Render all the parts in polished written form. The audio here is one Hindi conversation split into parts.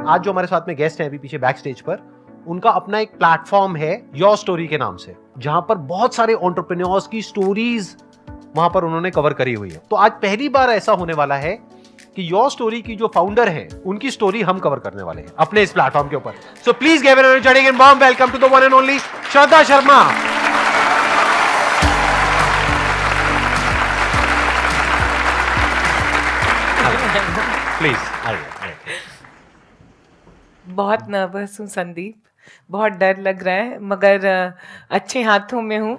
आज जो हमारे साथ में गेस्ट हैं अभी पीछे बैक स्टेज पर, उनका अपना एक प्लेटफॉर्म है योर स्टोरी के नाम से, जहां पर बहुत सारे एंटरप्रेन्योर्स की स्टोरीज वहां पर उन्होंने कवर करी हुई है। तो आज पहली बार ऐसा होने वाला है कि योर स्टोरी की जो फाउंडर है उनकी स्टोरी हम कवर करने वाले हैं अपने इस प्लेटफॉर्म के ऊपर। So please give a energetic and warm welcome to the one and only Shraddha Sharma. Please आइए। बहुत नर्वस हूँ संदीप, बहुत डर लग रहा है, मगर अच्छे हाथों में हूँ।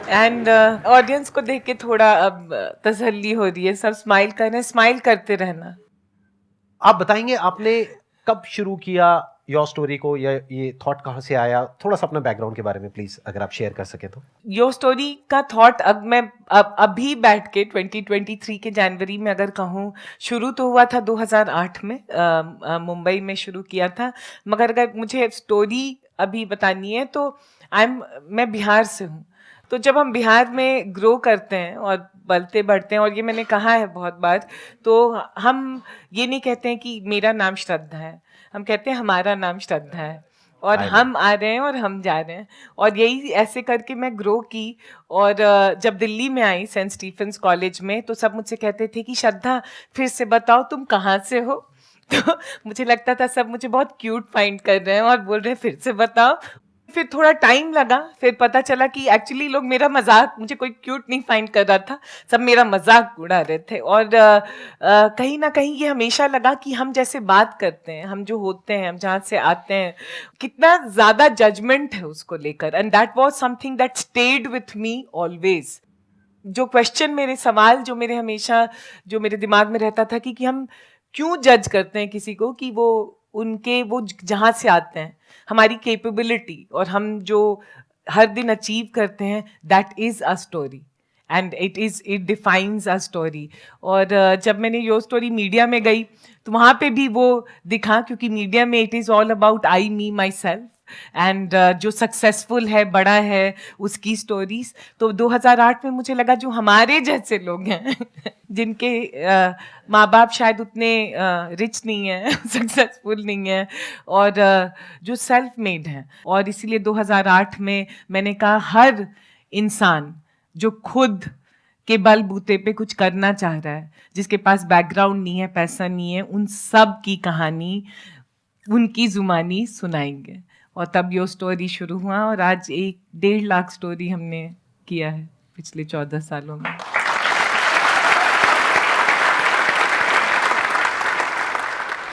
एंड ऑडियंस को देख के थोड़ा अब तसल्ली हो रही है। सब स्माइल कर रहे हैं, स्माइल करते रहना। आप बताएंगे आपने कब शुरू किया योर स्टोरी को, या ये थॉट कहाँ से आया? थोड़ा सा अपना बैकग्राउंड के बारे में प्लीज अगर आप शेयर कर सके तो। योर स्टोरी का थॉट अब मैं अभी बैठ के 2023 के जनवरी में अगर कहूँ, शुरू तो हुआ था 2008 में, मुंबई में शुरू किया था। मगर अगर मुझे स्टोरी अभी बतानी है तो मैं बिहार से हूँ। तो जब हम बिहार में ग्रो करते हैं और बढ़ते बढ़ते हैं, और ये मैंने कहा है बहुत बार, तो हम ये नहीं कहते हैं कि मेरा नाम श्रद्धा है, हम कहते हैं हमारा नाम श्रद्धा है, और हम आ रहे हैं और हम जा रहे हैं। और यही ऐसे करके मैं ग्रो की। और जब दिल्ली में आई सेंट स्टीफेंस कॉलेज में, तो सब मुझसे कहते थे कि श्रद्धा फिर से बताओ तुम कहाँ से हो। तो मुझे लगता था सब मुझे बहुत क्यूट फाइंड कर रहे हैं और बोल रहे हैं फिर से बताओ। फिर थोड़ा टाइम लगा, फिर पता चला कि एक्चुअली लोग मेरा मजाक, मुझे कोई क्यूट नहीं फाइंड कर रहा था, सब मेरा मजाक उड़ा रहे थे। और कहीं ना कहीं ये हमेशा लगा कि हम जैसे बात करते हैं, हम जो होते हैं, हम जहाँ से आते हैं, कितना ज़्यादा जजमेंट है उसको लेकर। And that was something that stayed with me always. जो क्वेश्चन, मेरे सवाल जो मेरे हमेशा जो मेरे दिमाग में रहता था कि हम क्यों जज करते हैं किसी को, कि वो जहाँ से आते हैं, हमारी कैपेबिलिटी और हम जो हर दिन अचीव करते हैं, that is a story and it defines a story. और जब मैंने योर स्टोरी मीडिया में गई तो वहाँ पे भी वो दिखा, क्योंकि मीडिया में it is all about I, me, my self, and जो सक्सेसफुल है, बड़ा है, उसकी स्टोरीज। तो 2008 में मुझे लगा जो हमारे जैसे लोग हैं जिनके माँ बाप शायद उतने रिच नहीं हैं, सक्सेसफुल नहीं हैं, और जो सेल्फ मेड हैं, और इसीलिए 2008 में मैंने कहा हर इंसान जो खुद के बलबूते पे कुछ करना चाह रहा है, जिसके पास बैकग्राउंड नहीं है, पैसा नहीं है, उन सब की कहानी, उनकी जुबानी सुनाएंगे। और तब यो स्टोरी शुरू हुआ, और आज 1.5 लाख स्टोरी हमने किया है पिछले 14 सालों में।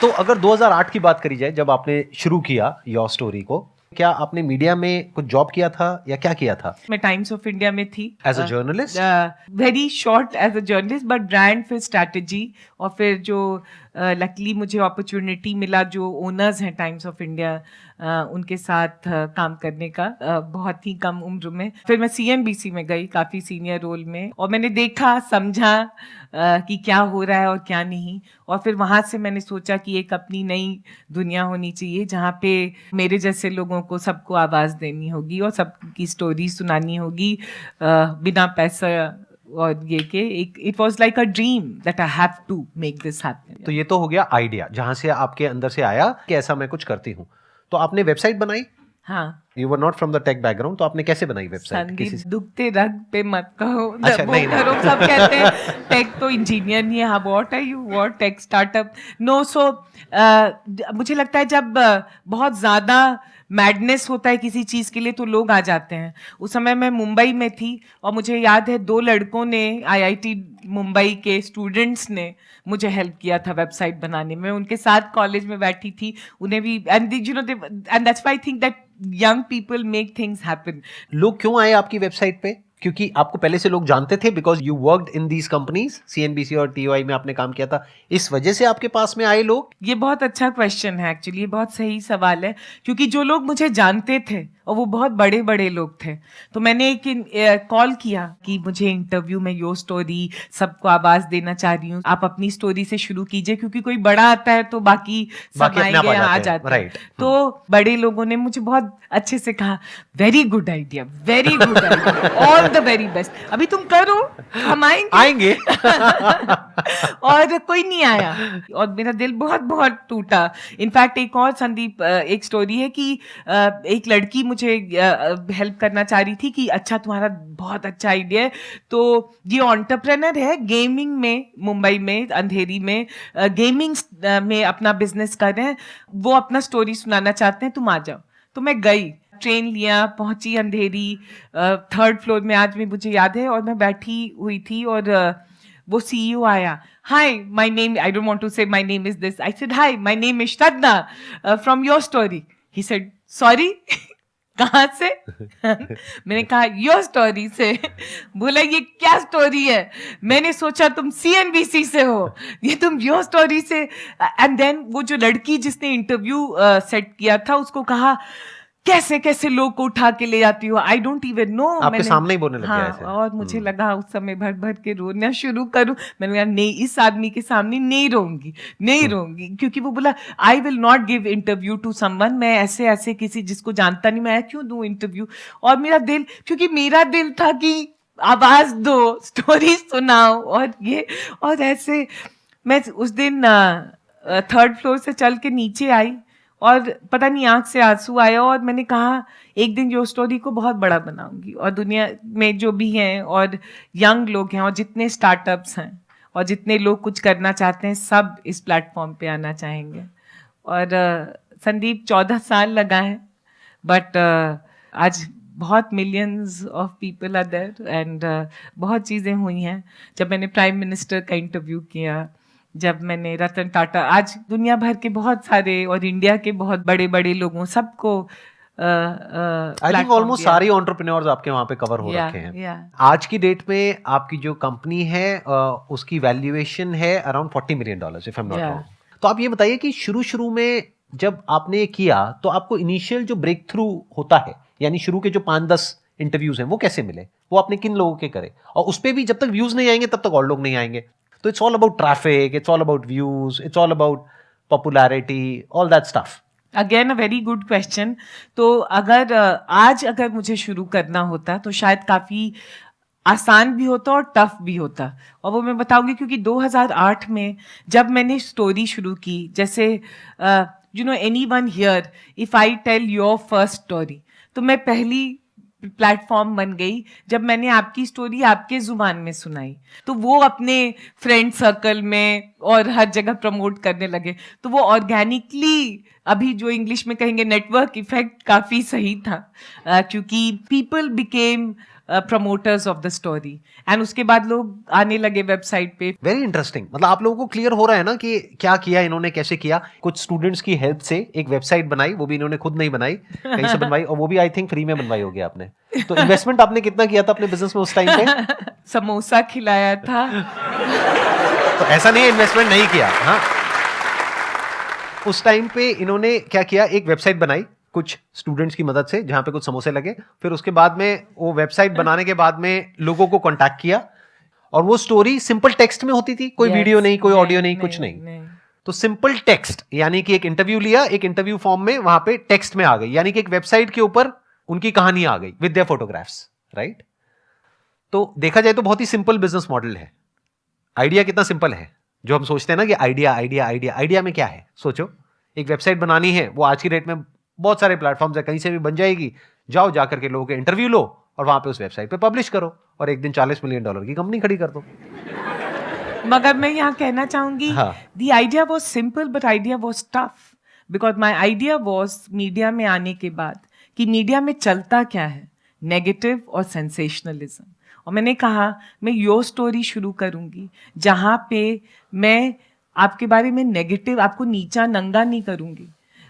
तो अगर 2008 की बात करी जाए, जब आपने शुरू किया योर स्टोरी को, क्या आपने मीडिया में कुछ जॉब किया था या क्या किया था? मैं टाइम्स ऑफ इंडिया में थी as a journalist, very short as a journalist, but brand, फिर स्ट्रैटेजी, और फिर जो लकीली मुझे अपॉर्चुनिटी मिला जो ओनर्स हैं टाइम्स ऑफ इंडिया, उनके साथ काम करने का बहुत ही कम उम्र में। फिर मैं CNBC में गई काफ़ी सीनियर रोल में, और मैंने देखा, समझा कि क्या हो रहा है और क्या नहीं। और फिर वहाँ से मैंने सोचा कि एक अपनी नई दुनिया होनी चाहिए जहाँ पे मेरे जैसे लोगों को सबको आवाज़ देनी होगी और सबकी स्टोरी सुनानी होगी बिना पैसा और ये के। It was like a dream that I have to make this happen. तो ये तो हो गया आइडिया जहां से आपके अंदर से आया कि ऐसा मैं कुछ करती हूँ। तो आपने वेबसाइट बनाई? हाँ। You were not from the tech background, तो आपने कैसे बनाई वेबसाइट? संदीप, दुखते रग पे मत कहो। अच्छा, नहीं, करो, सब कहते हैं टेक तो इंजीनियर नहीं है। हाँ, what are you, what tech startup? No. So मुझे लगता है जब बहुत ज़्यादा मैडनेस होता है किसी चीज़ के लिए तो लोग आ जाते हैं। उस समय मैं मुंबई में थी, और मुझे याद है 2 लड़कों ने, IIT मुंबई के स्टूडेंट्स ने मुझे हेल्प किया था वेबसाइट बनाने में। उनके साथ कॉलेज में बैठी थी, उन्हें भी, and you know, and that's why I think that young people make things happen. लोग क्यों आए आपकी वेबसाइट पे? क्योंकि आपको पहले से लोग जानते थे, because you worked in these companies, CNBC और TOI में आपने काम किया था, इस वजह से आपके पास में आए लोग? ये बहुत अच्छा क्वेश्चन है एक्चुअली, ये बहुत सही सवाल है, क्योंकि जो लोग मुझे जानते थे और वो बहुत बड़े बड़े लोग थे, तो मैंने एक कॉल किया कि मुझे इंटरव्यू में योर स्टोरी, सबको आवाज देना चाह रही हूँ, आप अपनी स्टोरी से शुरू कीजिए, क्योंकि कोई बड़ा आता है तो बाकी सब आएंगे, आ जाते हैं। तो बड़े लोगों ने मुझे बहुत अच्छे से कहा, very good idea, very good idea, all the very best. अभी तुम करो, हम आएंगे। और कोई नहीं आया और मेरा दिल बहुत बहुत टूटा। इनफैक्ट एक और संदीप एक स्टोरी है कि एक लड़की मुझे हेल्प करना चाह रही थी कि अच्छा तुम्हारा बहुत अच्छा आइडिया है, तो ये एंटरप्रेन्योर है गेमिंग में, मुंबई में अंधेरी में गेमिंग में अपना बिजनेस कर रहे हैं, वो अपना स्टोरी सुनाना चाहते हैं, तुम आ जाओ। तो मैं गई, ट्रेन लिया, पहुंची अंधेरी, 3rd फ्लोर में, आज भी मुझे याद है, और मैं बैठी हुई थी और वो सीईओ आया। Hi my name, I don't want to say my name is this, I said hi my name is Shraddha from YourStory. He said sorry कहाँ से? मैंने कहा योर स्टोरी से। बोला ये क्या स्टोरी है? मैंने सोचा तुम CNBC से हो, ये तुम योर स्टोरी से। एंड देन वो जो लड़की जिसने इंटरव्यू सेट किया था उसको कहा कैसे कैसे लोग को उठा के ले जाती हो, आई डोंट इवन नो। आपके सामने ही बोलने लग गया ऐसे। और मुझे लगा उस समय भर भर के रोना शुरू करूं। मैंने कहा नहीं, इस आदमी के सामने नहीं रोऊंगी, क्योंकि वो बोला I will not give interview to someone, मैं ऐसे ऐसे किसी जिसको जानता नहीं मैं क्यों दूं इंटरव्यू। और मेरा दिल, क्योंकि मेरा दिल था कि आवाज दो, स्टोरी सुनाओ, और ये और ऐसे। मैं उस दिन 3rd फ्लोर से चल के नीचे आई और पता नहीं आंख से आंसू आया, और मैंने कहा एक दिन यो स्टोरी को बहुत बड़ा बनाऊंगी, और दुनिया में जो भी हैं और यंग लोग हैं और जितने स्टार्टअप्स हैं और जितने लोग कुछ करना चाहते हैं सब इस प्लेटफॉर्म पे आना चाहेंगे। और संदीप 14 साल लगा है, बट आज बहुत millions of people are there, and बहुत चीज़ें हुई हैं। जब मैंने प्राइम मिनिस्टर का इंटरव्यू किया, जब मैंने रतन टाटा, आज दुनिया भर के बहुत सारे और इंडिया के बहुत बड़े बड़े लोगों सबको आई थिंक ऑलमोस्ट सारे एंटरप्रेन्योर्स आपके वहां पे कवर हो रखे हैं। आज की डेट में आपकी जो कंपनी है उसकी वैल्यूएशन है around $40 million if I am not wrong. तो आप ये बताइए कि शुरू में जब आपने ये किया तो आपको इनिशियल जो ब्रेक थ्रू होता है, यानी शुरू के जो 5-10 इंटरव्यूज हैं, वो कैसे मिले? वो आपने किन लोगों के करे? और उस पे भी जब तक व्यूज नहीं आएंगे तब तक और लोग नहीं आएंगे। तो it's all about traffic, it's all about views, it's all about popularity, all that stuff. Again a very good question. तो अगर मुझे शुरू करना होता तो शायद काफी आसान भी होता और टफ भी होता, और वो मैं बताऊंगी क्योंकि 2008 में जब मैंने स्टोरी शुरू की, जैसे you know anyone here if I tell your first story, तो मैं पहली प्लेटफॉर्म बन गई जब मैंने आपकी स्टोरी आपके जुबान में सुनाई, तो वो अपने फ्रेंड सर्कल में और हर जगह प्रमोट करने लगे। तो वो ऑर्गेनिकली, अभी जो इंग्लिश में कहेंगे नेटवर्क इफेक्ट, काफी सही था, क्योंकि people became promoters of the story, and उसके बाद लोग आने लगे वेबसाइट पे। Very interesting. मतलब आप लोगों को क्लियर हो रहा है ना कि क्या किया इन्होंने, कैसे किया। कुछ स्टूडेंट्स की हेल्प से एक वेबसाइट बनाई, वो भी इन्होंने खुद नहीं बनाई, कहीं से बनवाई, और वो भी आई थिंक फ्री में बनवाई होगी आपने। तो इन्वेस्टमेंट आपने कितना किया था अपने बिजनेस में उस टाइम पे? समोसा खिलाया था। तो ऐसा नहीं है इन्वेस्टमेंट नहीं किया। हाँ, उस टाइम पे इन्होंने क्या किया, एक वेबसाइट बनाई कुछ स्टूडेंट्स की मदद से, जहां पे कुछ समोसे लगे। फिर उसके बाद में वो वेबसाइट बनाने के बाद में लोगों को कांटेक्ट किया, और वो स्टोरी सिंपल टेक्स्ट में होती थी, कोई वीडियो नहीं, कोई ऑडियो नहीं, कुछ नहीं। तो सिंपल टेक्स्ट, यानी कि एक इंटरव्यू लिया, एक इंटरव्यू फॉर्म में वहां पे टेक्स्ट में आ गई, यानी कि एक वेबसाइट के ऊपर उनकी कहानी आ गई विद देयर फोटोग्राफ्स, राइट। तो देखा जाए तो बहुत ही सिंपल बिजनेस मॉडल है। आइडिया कितना सिंपल है, जो हम सोचते हैं ना कि आइडिया में क्या है। सोचो, एक वेबसाइट बनानी है, वो आज की डेट में बहुत सारे प्लेटफॉर्म्स है, कहीं से भी बन जाएगी। जाओ, जाकर के लोगों के इंटरव्यू लो और वहां पे उस वेबसाइट पे पब्लिश करो, और एक दिन $40 मिलियन की कंपनी खड़ी कर दो। मगर मैं यहाँ कहना चाहूंगी, the idea was simple but idea was tough, because my idea was media में आने के बाद कि मीडिया में चलता क्या है, नेगेटिव और सेंसेशनलिज्म। और मैंने कहा मैं योर स्टोरी शुरू करूंगी जहां पे मैं आपके बारे में नेगेटिव, आपको नीचा नंगा नहीं करूंगी।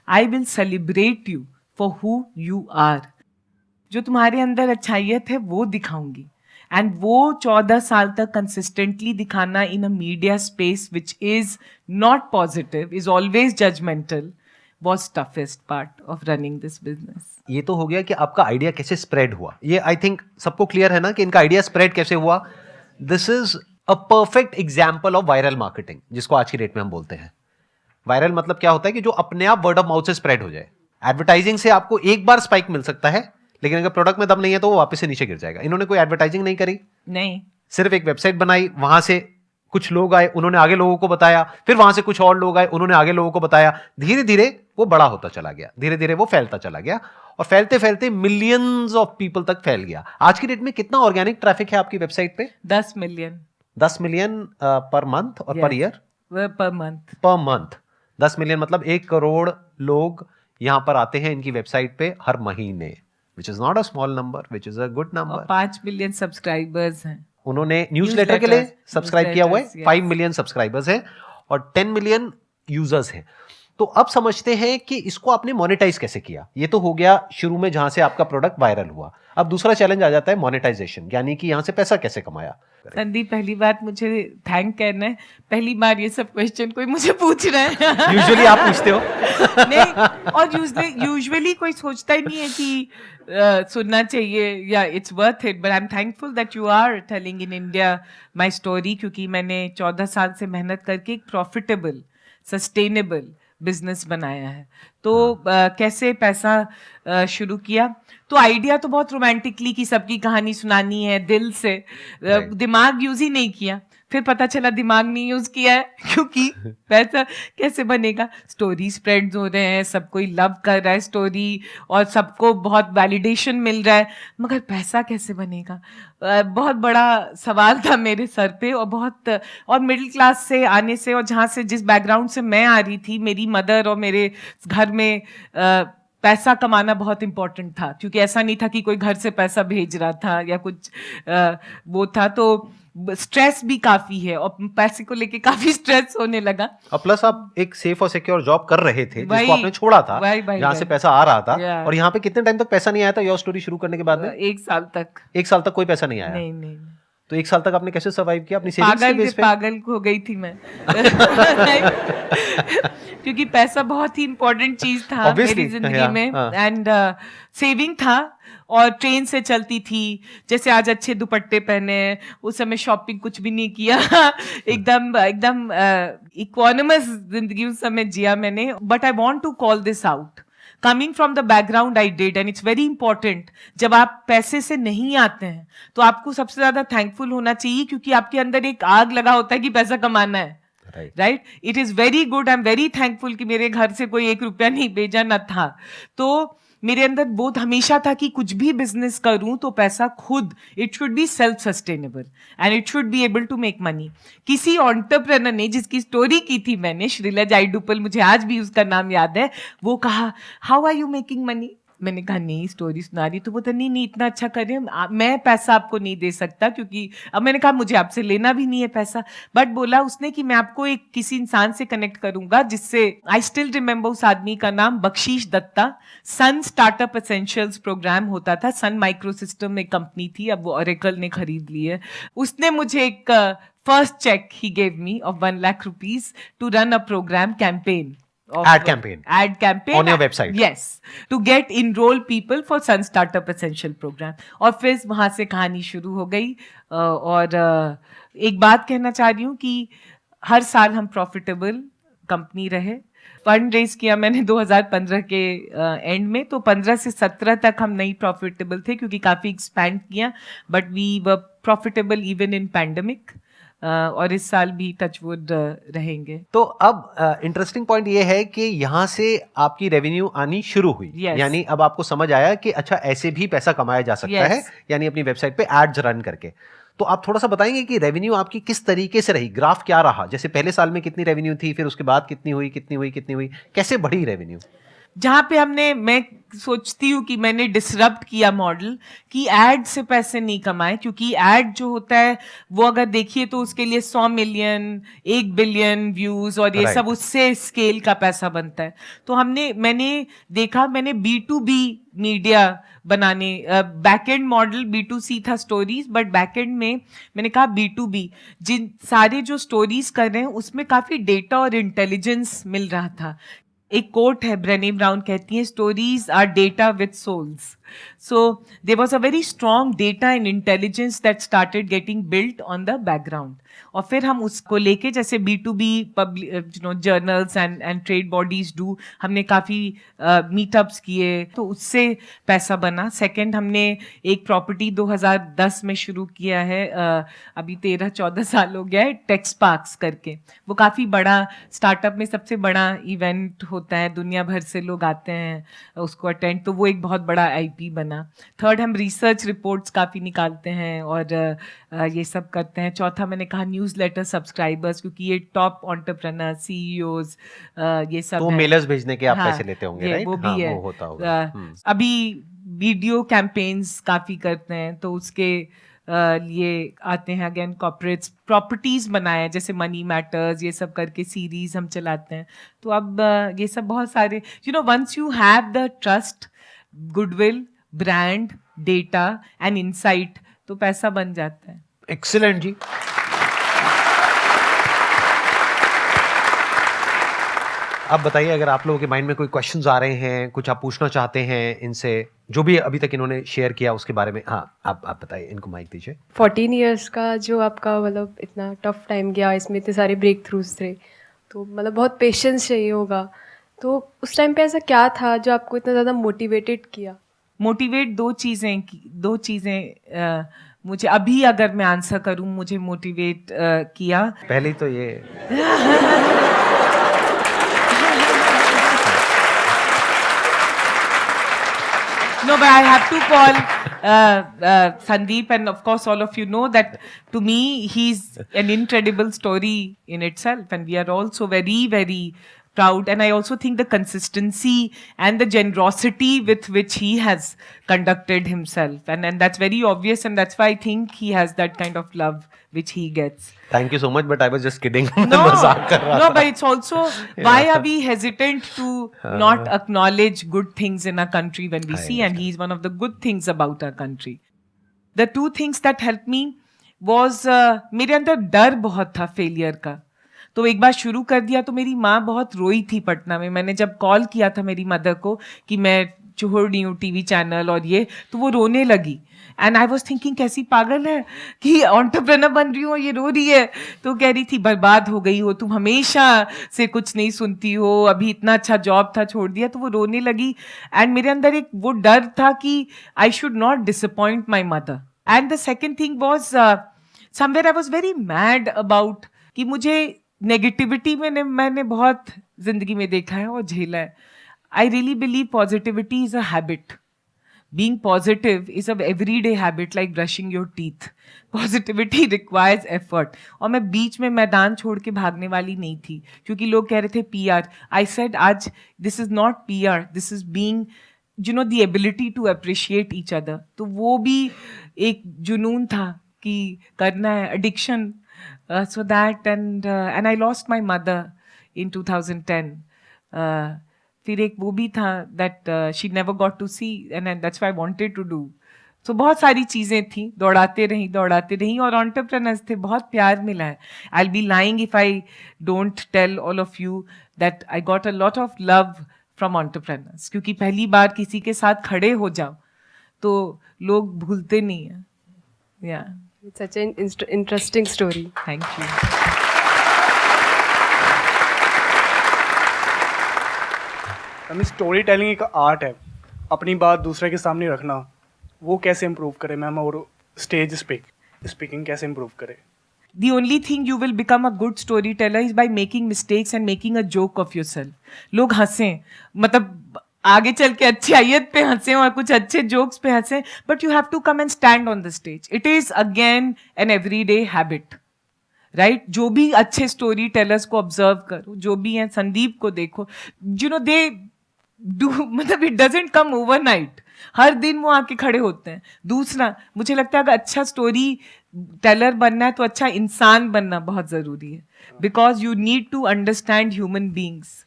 I will celebrate you for who you are. जो तुम्हारे अंदर अच्छाइयत है वो दिखाऊंगी, एंड वो 14 साल तक कंसिस्टेंटली दिखाना in a media space which is not positive, is always judgmental, was toughest part of running this business. ये तो हो गया कि आपका आइडिया कैसे स्प्रेड हुआ। ये आई थिंक सबको क्लियर है ना कि इनका आइडिया स्प्रेड कैसे हुआ। This is a perfect example of viral marketing, जिसको आज की डेट में हम बोलते हैं। वायरल मतलब क्या होता है कि जो अपने आप वर्ड ऑफ माउथ से स्प्रेड हो जाए। एडवर्टाइजिंग से आपको एक बार स्पाइक मिल सकता है, लेकिन अगर प्रोडक्ट में दम नहीं है तो वो वापस से नीचे गिर जाएगा। इन्होंने कोई एडवर्टाइजिंग नहीं करी, नहीं, सिर्फ एक वेबसाइट बनाई, वहां से कुछ लोग आए, उन्होंने आगे लोगों को बताया, फिर वहां से कुछ और लोग आए, उन्होंने आगे लोगों को बताया, धीरे धीरे वो बड़ा होता चला गया, धीरे धीरे वो फैलता चला गया और फैलते फैलते मिलियंस ऑफ पीपल तक फैल गया। आज की डेट में कितना ऑर्गेनिक ट्रैफिक है आपकी वेबसाइट पे? 10 मिलियन 10 मिलियन पर मंथ और per year? Per month. Per month 10 million मतलब 1 करोड़ लोग यहां पर आते हैं इनकी वेबसाइट पे हर महीने, विच is not a small number, which is a good number. 5 million subscribers हैं। उन्होंने न्यूज़लेटर के लिए सब्सक्राइब किया हुआ है, Newsletters, 5 मिलियन सब्सक्राइबर्स हैं और 10 मिलियन यूजर्स हैं। तो अब समझते हैं कि इसको आपने मोनेटाइज कैसे किया। ये तो हो गया शुरू में जहां से आपका प्रोडक्ट वायरल हुआ। अब दूसरा चैलेंज आ जाता है मोनेटाइजेशन, यानी कि यहां से पैसा कैसे कमाया। संदीप, पहली बात मुझे थैंक कहना है, पहली बार ये सब क्वेश्चन कोई मुझे पूछ रहा है। यूजुअली आप पूछते हो। नहीं, और यूजुअली कोई सोचता ही नहीं है कि सुनना चाहिए या it's worth it, but I am thankful that you are telling in India my story, क्योंकि मैंने 14 साल से मेहनत करके एक प्रॉफिटेबल सस्टेनेबल बिजनेस बनाया है। तो कैसे पैसा शुरू किया, तो आइडिया तो बहुत रोमांटिकली कि सबकी कहानी सुनानी है दिल से, दिमाग यूज ही नहीं किया। फिर पता चला दिमाग नहीं यूज किया है, क्योंकि पैसा कैसे बनेगा। स्टोरी स्प्रेड्स हो रहे हैं, सब कोई लव कर रहा है स्टोरी और सबको बहुत वैलिडेशन मिल रहा है, मगर पैसा कैसे बनेगा, बहुत बड़ा सवाल था मेरे सर पे। और मिडिल क्लास से आने से, और जहाँ से जिस बैकग्राउंड से मैं आ रही थी, मेरी मदर और मेरे घर में पैसा कमाना बहुत इंपॉर्टेंट था, क्योंकि ऐसा नहीं था कि कोई घर से पैसा भेज रहा था या कुछ वो था। तो स्ट्रेस भी काफी है और पैसे को लेके काफी स्ट्रेस होने लगा। और प्लस आप एक सेफ और सिक्योर जॉब कर रहे थे जिसको आपने छोड़ा था, जहाँ से पैसा आ रहा था। और यहाँ पे कितने टाइम तक पैसा नहीं आया था योर स्टोरी शुरू करने के बाद में? 1 साल तक। 1 साल तक कोई पैसा नहीं आया? नहीं। तो 1 साल तक आपने कैसे सर्वाइव किया अपनी सेविंग्स के बेस पे? पागल हो गई थी मैं। क्योंकि पैसा बहुत ही इंपॉर्टेंट चीज था मेरी जिंदगी में, एंड सेविंग था और ट्रेन से चलती थी। जैसे आज अच्छे दुपट्टे पहने, उस समय शॉपिंग कुछ भी नहीं किया। एकदम इकोनॉमस जिंदगी उस समय जिया मैंने। But I want to call this out, coming from the background I did, and it's very important. जब आप पैसे से नहीं आते हैं तो आपको सबसे ज्यादा थैंकफुल होना चाहिए, क्योंकि आपके अंदर एक आग लगा होता है कि पैसा कमाना है। Right, it is very good, I am very thankful कि मेरे घर से कोई 1 रुपया नहीं भेजा न था। तो मेरे अंदर बोध हमेशा था कि कुछ भी बिजनेस करूं तो पैसा खुद, it should be self sustainable and it should be able to make money. किसी एंटरप्रेन्योर ने, जिसकी स्टोरी की थी मैंने, श्रीला जाइडुपल, मुझे आज भी उसका नाम याद है, वो कहा how are you making money. मैंने कहा नहीं, स्टोरी सुना रही। तो बोलता नहीं इतना अच्छा कर रहे हैं, मैं पैसा आपको नहीं दे सकता, क्योंकि अब मैंने कहा मुझे आपसे लेना भी नहीं है पैसा। बट बोला उसने कि मैं आपको एक किसी इंसान से कनेक्ट करूंगा जिससे, आई स्टिल रिमेंबर उस आदमी का नाम, बख्शीश दत्ता। सन स्टार्टअप एसेंशियल्स प्रोग्राम होता था, सन माइक्रो सिस्टम में कंपनी थी, अब वो ओरेकल ने खरीद ली है। उसने मुझे एक फर्स्ट चेक ही gave me of 1 lakh rupees to run a programme campaign, ad campaign on your website, yes, to get enroll people for Sun Startup Essential program। और फिर वहां से कहानी शुरू हो गई। और एक बात कहना चाह रही हूँ कि हर साल हम प्रॉफिटेबल कंपनी रहे। फंड रेज किया मैंने 2015 के एंड में, तो 15 से 17 तक हम नहीं प्रॉफिटेबल थे, क्योंकि काफी एक्सपैंड किया, but we were profitable even in pandemic. और इस साल भी टचवुड रहेंगे। तो अब इंटरेस्टिंग पॉइंट ये है कि यहाँ से आपकी रेवेन्यू आनी शुरू हुई। yes. यानी अब आपको समझ आया कि अच्छा ऐसे भी पैसा कमाया जा सकता yes. है, यानी अपनी वेबसाइट पे एड्स रन करके। तो आप थोड़ा सा बताएंगे कि रेवेन्यू आपकी किस तरीके से रही, ग्राफ क्या रहा, जैसे पहले साल में कितनी रेवेन्यू थी, फिर उसके बाद कितनी हुई, कैसे बढ़ी रेवेन्यू? जहाँ पे मैं सोचती हूँ कि मैंने डिसरप्ट किया मॉडल, कि एड से पैसे नहीं कमाए, क्योंकि एड जो होता है वो अगर देखिए तो उसके लिए 100 मिलियन 1 बिलियन व्यूज और ये सब, उससे स्केल का पैसा बनता है। तो मैंने देखा, मैंने B2B मीडिया बनाने, बैकएंड मॉडल B2C था स्टोरीज, बट बैकएंड में मैंने कहा B2B, जिन सारे जो स्टोरीज कर रहे हैं उसमें काफी डेटा और इंटेलिजेंस मिल रहा था। एक कोट है, ब्रेने ब्राउन कहती है, stories are data with souls. So there was a very strong data and intelligence that started getting built on the background. और फिर हम उसको लेके जैसे B2B journals and trade bodies do, हमने काफ़ी मीटअप्स किए तो उससे पैसा बना. सेकंड, हमने एक प्रॉपर्टी 2010 में शुरू किया है, अभी 13-14 साल हो गया है, टेक्स पार्क्स करके. वो काफ़ी बड़ा स्टार्टअप में सबसे बड़ा इवेंट होता है, दुनिया भर से लोग आते हैं उसको अटेंड, तो वो एक बहुत बड़ा आईपी बना. थर्ड, हम रिसर्च रिपोर्ट्स काफ़ी निकालते हैं और ये सब करते हैं. चौथा, मैंने कहा न्यूज़लेटर सब्सक्राइबर्स, क्योंकि ये टॉप एंटरप्रेन्योर सीईओज ये सब तो हैं. मेलर्स भेजने के आप हाँ, पैसे लेते होंगे, ये राइट? वो भी हाँ, है. वो होता होगा. अभी वीडियो कैंपेन्स काफ़ी करते हैं तो उसके लिए आते हैं अगेन कॉर्पोरेट्स. प्रॉपर्टीज बनाए जैसे मनी मैटर्स, ये सब करके सीरीज हम चलाते हैं. तो अब ये सब बहुत सारे once you have the trust, goodwill, brand, data and insight, तो पैसा बन जाता है. एक्सीलेंट जी. अब बताइए, अगर आप लोगों के माइंड में कोई क्वेश्चंस आ रहे हैं, कुछ आप पूछना चाहते हैं इनसे, जो भी अभी तक इन्होंने शेयर किया उसके बारे में. हाँ, आप बताइए, इनको माइक दीजिए. 14 इयर्स का जो आपका मतलब इतना टफ टाइम गया, इसमें इतने सारे ब्रेक थ्रूज थे, तो मतलब बहुत पेशेंस चाहिए होगा. तो उस टाइम पे ऐसा क्या था जो आपको इतना ज़्यादा मोटिवेटेड किया? मोटिवेट दो चीज़ें मुझे अभी अगर मैं आंसर करूं, मुझे मोटिवेट किया. पहले तो ये No, but I have to call Sandeep, and of course all of you know that to me he's an incredible story in itself, and we are also very, very proud. And I also think the consistency and the generosity with which he has conducted himself, and that's very obvious, and that's why I think he has that kind of love which he gets. Thank you so much, but I was just kidding. No, मजाक कर रहा no, था. but it's also why are we hesitant to not acknowledge good things in our country when we see, and he's one of the good things about our country. The two things that helped me was मेरे अंदर डर बहुत था फेलियर का. तो एक बार शुरू कर दिया तो मेरी माँ बहुत रोई थी पटना में. मैंने जब कॉल किया था मेरी मदर को कि मैं छोड़ रही हूँ टीवी चैनल और ये, तो वो रोने लगी. एंड आई वॉज थिंकिंग कैसी पागल है कि एंटरप्रेन्योर बन रही हूँ और ये रो रही है. तो कह रही थी बर्बाद हो गई हो तुम, हमेशा से कुछ नहीं सुनती हो, अभी इतना अच्छा जॉब था छोड़ दिया. तो वो रोने लगी. एंड मेरे अंदर एक वो डर था कि I should not disappoint my mother. And the second thing was somewhere I was very mad about कि मुझे नेगेटिविटी में मैंने बहुत जिंदगी में देखा है और झेला है. I really believe positivity is a habit. Being positive is an everyday habit like brushing your teeth. Positivity requires effort. और मैं बीच में मैदान छोड़ के भागने वाली नहीं थी क्योंकि लोग कह रहे थे PR. I said आज this is not PR. This is being the ability to appreciate each other. तो वो भी एक जुनून था कि करना है, addiction. So that and I lost my mother in 2010. फिर एक वो भी था that she never got to see and that's why I wanted to do. So बहुत सारी चीज़ें थी, दौड़ाते रही और entrepreneurs थे, बहुत प्यार मिला है. I'll be lying if I don't tell all of you that I got a lot of love from entrepreneurs. क्योंकि पहली बार किसी के साथ खड़े हो जाओ तो लोग भूलते नहीं हैं. Yeah. It's such an interesting story. Thank you. हमें स्टोरी टेलिंग एक आर्ट है, अपनी बात दूसरे के सामने रखना, वो कैसे इम्प्रूव करें मैम, और स्टेज स्पीकिंग कैसे इम्प्रूव करें? The only thing you will become a good storyteller is by making mistakes and making a joke of yourself. लोग हंसें, मतलब आगे चल के अच्छाइयत पे हंसें और कुछ अच्छे जोक्स पे हंसें, but you have to come and stand on the stage. It is again an everyday habit. Right जो भी अच्छे स्टोरी टेलर्स को ऑब्जर्व करो, जो भी हैं, संदीप को देखो, दे डू, मतलब इट डजंट कम ओवरनाइट. हर दिन वो आके खड़े होते हैं. दूसरा, मुझे लगता है अगर अच्छा स्टोरी टेलर बनना है तो अच्छा इंसान बनना बहुत जरूरी है, because you need to understand human beings.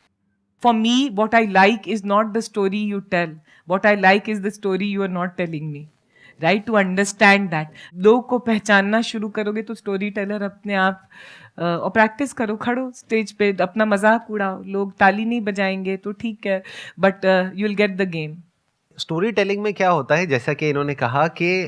For me, what I like is not the story you tell. What I like is the story you are not telling me. Right? To understand that. लोग को पहचानना शुरू करोगे तो स्टोरी टेलर अपने आप और प्रैक्टिस करो, खड़ो स्टेज पे, अपना मजाक उड़ाओ, लोग ताली नहीं बजाएंगे तो ठीक है, but you will get the game. Story telling में क्या होता है, जैसा कि इन्होंने कहा कि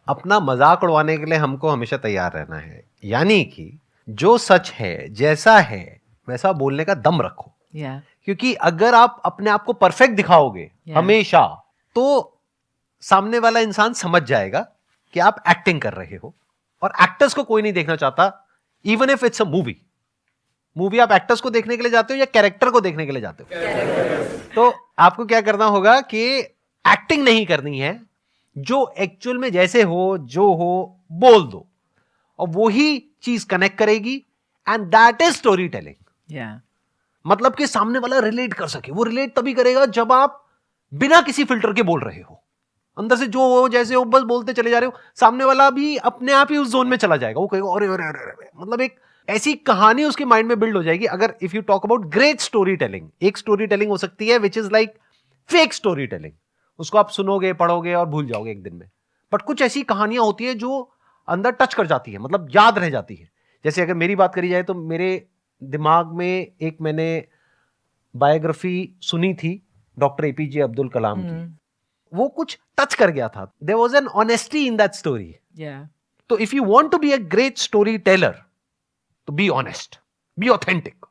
अपना मजाक उड़वाने के लिए हमको हमेशा तैयार रहना है, यानी कि जो सच है जैसा है वैसा बोलने का दम रखो। Yeah. क्योंकि अगर आप अपने आप को परफेक्ट दिखाओगे हमेशा, तो सामने वाला इंसान समझ जाएगा कि आप एक्टिंग कर रहे हो, और एक्टर्स को कोई नहीं देखना चाहता, even if it's a movie आप एक्टर्स को देखने के लिए जाते हो या कैरेक्टर को देखने के लिए जाते हो? तो आपको क्या करना होगा कि एक्टिंग नहीं करनी है, जो एक्चुअल में जैसे हो जो हो बोल दो, और वही चीज कनेक्ट करेगी, and that is story telling. मतलब कि सामने वाला रिलेट कर सके। वो रिलेट तभी करेगा जब आप बिना किसी फिल्टर के बोल रहे हो, अंदर से जो हो जैसे हो बस बोलते चले जा रहे हो, सामने वाला भी अपने आप ही उस जोन में चला जाएगा। वो कहेगा अरे अरे अरे अरे, मतलब एक ऐसी कहानी उसके माइंड में बिल्ड हो जाएगी। अगर if you talk about great story telling, एक स्टोरी टेलिंग हो सकती है which is like fake story telling, उसको आप सुनोगे पढ़ोगे और भूल जाओगे एक दिन में। बट कुछ ऐसी कहानियां होती है जो अंदर टच कर जाती है, मतलब याद रह जाती है। जैसे अगर मेरी बात करी जाए तो मेरे दिमाग में एक मैंने बायोग्राफी सुनी थी डॉक्टर एपीजे अब्दुल कलाम की, वो कुछ टच कर गया था। There was an honesty in that story. तो if you want to be a great story storyteller be honest, be authentic.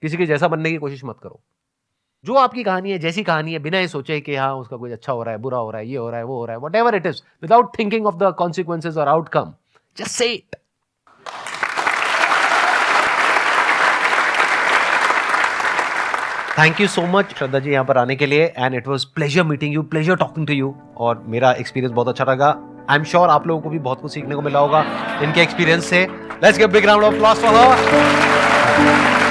किसी के जैसा बनने की कोशिश मत करो। जो आपकी कहानी है, जैसी कहानी है, बिना ये सोचे कि हाँ उसका कुछ अच्छा हो रहा है, बुरा हो रहा है, ये हो रहा है, वो हो रहा है, whatever it is, without thinking of the consequences और outcome, just say it. Thank you so much Shraddha ji यहाँ पर आने के लिए, and it was pleasure meeting you, pleasure talking to you, और मेरा एक्सपीरियंस बहुत अच्छा लगा। आई एम श्योर आप लोगों को भी बहुत कुछ सीखने को मिला होगा इनके एक्सपीरियंस से। Let's give big round of applause for her.